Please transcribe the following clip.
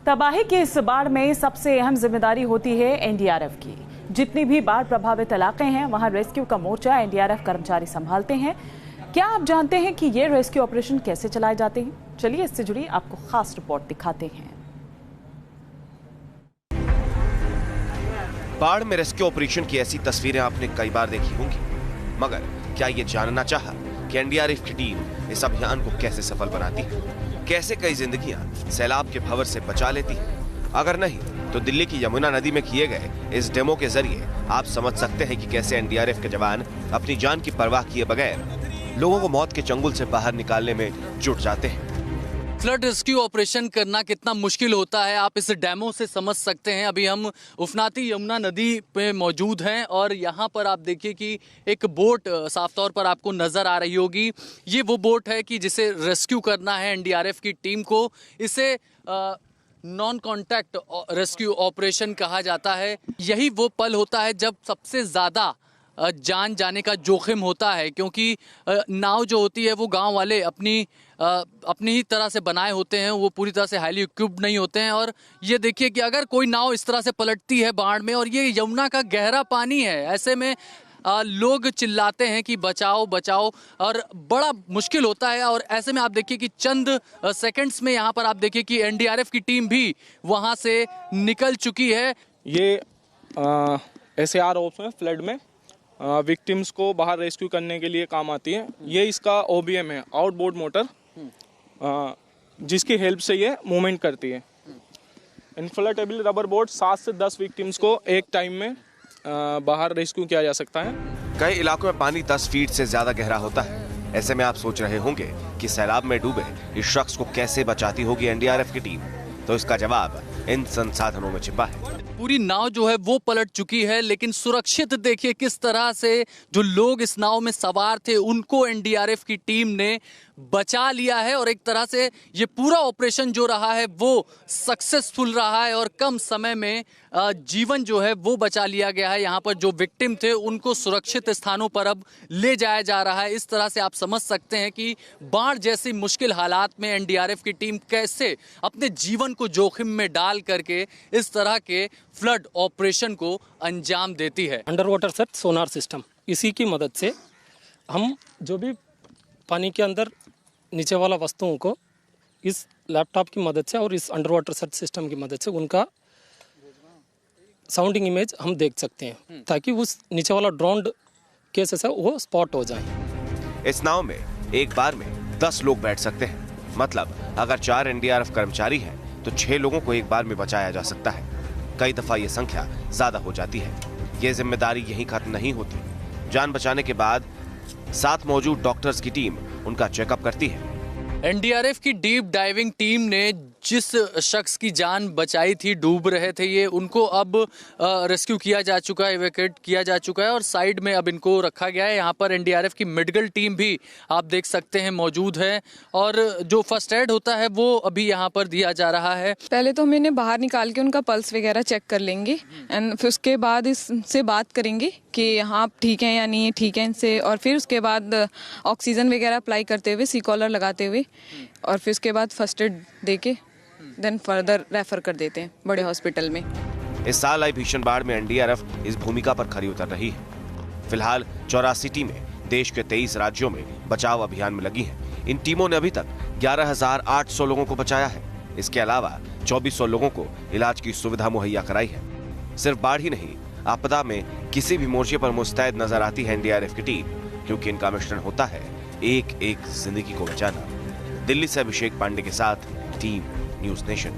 तबाही की इस बाढ़ में सबसे अहम जिम्मेदारी होती है एनडीआरएफ की। जितनी भी बाढ़ प्रभावित इलाके हैं वहां रेस्क्यू का मोर्चा एनडीआरएफ कर्मचारी संभालते हैं। क्या आप जानते हैं कि ये रेस्क्यू ऑपरेशन कैसे चलाए जाते हैं? चलिए इससे जुड़ी आपको खास रिपोर्ट दिखाते हैं। बाढ़ में रेस्क्यू ऑपरेशन की ऐसी तस्वीरें आपने कई बार देखी होंगी, मगर क्या ये जानना चाहा कि एनडीआरएफ की टीम इस अभियान को कैसे सफल बनाती है? कैसे कई जिंदगियां सैलाब के भंवर से बचा लेती हैं? अगर नहीं तो दिल्ली की यमुना नदी में किए गए इस डेमो के जरिए आप समझ सकते हैं कि कैसे एनडीआरएफ के जवान अपनी जान की परवाह किए बगैर लोगों को मौत के चंगुल से बाहर निकालने में जुट जाते हैं। फ्लड रेस्क्यू ऑपरेशन करना कितना मुश्किल होता है आप इस डेमो से समझ सकते हैं। अभी हम उफनाती यमुना नदी पे मौजूद हैं और यहाँ पर आप देखिए कि एक बोट साफ तौर पर आपको नज़र आ रही होगी। ये वो बोट है कि जिसे रेस्क्यू करना है एनडीआरएफ की टीम को। इसे नॉन कॉन्टैक्ट रेस्क्यू ऑपरेशन कहा जाता है। यही वो पल होता है जब सबसे ज़्यादा जान जाने का जोखिम होता है, क्योंकि नाव जो होती है वो गांव वाले अपनी ही तरह से बनाए होते हैं, वो पूरी तरह से हाईली इक्विप्ड नहीं होते हैं। और ये देखिए कि अगर कोई नाव इस तरह से पलटती है बाढ़ में, और ये यमुना का गहरा पानी है, ऐसे में लोग चिल्लाते हैं कि बचाओ बचाओ, और बड़ा मुश्किल होता है। और ऐसे में आप देखिए कि चंद सेकंड्स में यहाँ पर आप देखिए कि एनडीआरएफ की टीम भी वहाँ से निकल चुकी है। ये SAR ऑप्स में फ्लड में विक्टिम्स को बाहर रेस्क्यू करने के लिए काम आती है। ये इसका OBM है, आउटबोर्ड मोटर, जिसकी हेल्प से ये मूवमेंट करती है। इन्फ्लेटेबल रबर बोट 7 से 10 विक्टिम्स को एक टाइम में बाहर रेस्क्यू किया जा सकता है। कई इलाकों में पानी 10 फीट से ज्यादा गहरा होता है। ऐसे में आप सोच रहे होंगे कि सैलाब में डूबे इस शख्स को कैसे बचाती होगी एनडीआरएफ की टीम, तो इसका जवाब इन संसाधनों में छिपा है। पूरी नाव जो है वो पलट चुकी है, लेकिन सुरक्षित देखिए किस तरह से जो लोग इस नाव में सवार थे उनको एनडीआरएफ की टीम ने बचा लिया है। और एक तरह से ये पूरा ऑपरेशन जो रहा है वो सक्सेसफुल रहा है और कम समय में जीवन जो है वो बचा लिया गया है। यहाँ पर जो विक्टिम थे उनको सुरक्षित स्थानों पर अब ले जाया जा रहा है। इस तरह से आप समझ सकते हैं कि बाढ़ जैसी मुश्किल हालात में एनडीआरएफ की टीम कैसे अपने जीवन को जोखिम में डाल करके इस तरह के फ्लड ऑपरेशन को अंजाम देती है। Under water search sonar system, इसी की मदद से हम जो भी पानी के अंदर नीचे वाला वस्तुओं को इस लैपटॉप की मदद से और इस अंडर वाटर सर्च सिस्टम की मदद से उनका साउंडिंग इमेज हम देख सकते हैं, ताकि उस नीचे वाला ड्रोन केसेस है वो स्पॉट हो जाए। इस नाव में एक बार में 10 लोग बैठ सकते हैं। मतलब अगर 4 एनडीआरएफ कर्मचारी हैं तो 6 लोगों को एक बार में बचाया जा सकता है। कई दफा ये संख्या ज्यादा हो जाती है। ये जिम्मेदारी यहीं खत्म नहीं होती। जान बचाने के बाद साथ मौजूद डॉक्टर्स की टीम उनका चेकअप करती है। एनडीआरएफ की डीप डाइविंग टीम ने जिस शख्स की जान बचाई थी, डूब रहे थे ये, उनको अब रेस्क्यू किया जा चुका है, इवैक्यूएट किया जा चुका है और साइड में अब इनको रखा गया है। यहाँ पर एनडीआरएफ की मेडिकल टीम भी आप देख सकते हैं मौजूद है और जो फर्स्ट एड होता है वो अभी यहाँ पर दिया जा रहा है। पहले तो हम इन्हें बाहर निकाल के उनका पल्स वगैरह चेक कर लेंगे एंड फिर उसके बाद इससे बात करेंगे कि हाँ ठीक है या नहीं ठीक है इनसे, और फिर उसके बाद ऑक्सीजन वगैरह अप्लाई करते हुए, सी कॉलर लगाते हुए, और फिर उसके बाद फर्स्ट एड देके देन फर्दर रेफर कर देते हैं बड़े हॉस्पिटल में। इस साल आई भीषण बाढ़ में एनडीआरएफ इस भूमिका पर खरी उतर रही है। फिलहाल 84 टीमें देश के 23 राज्यों में बचाव अभियान में लगी हैं। इन टीमों ने अभी तक 11,800 लोगों को बचाया है। इसके अलावा 2400 लोगों को इलाज की सुविधा मुहैया कराई है। सिर्फ बाढ़ ही नहीं, आपदा में किसी भी मोर्चे पर मुस्तैद नजर आती है एनडीआरएफ की टीम, क्योंकि इनका मिशन होता है एक एक जिंदगी को बचाना। दिल्ली से अभिषेक पांडे के साथ टीम न्यूज़ नेशन।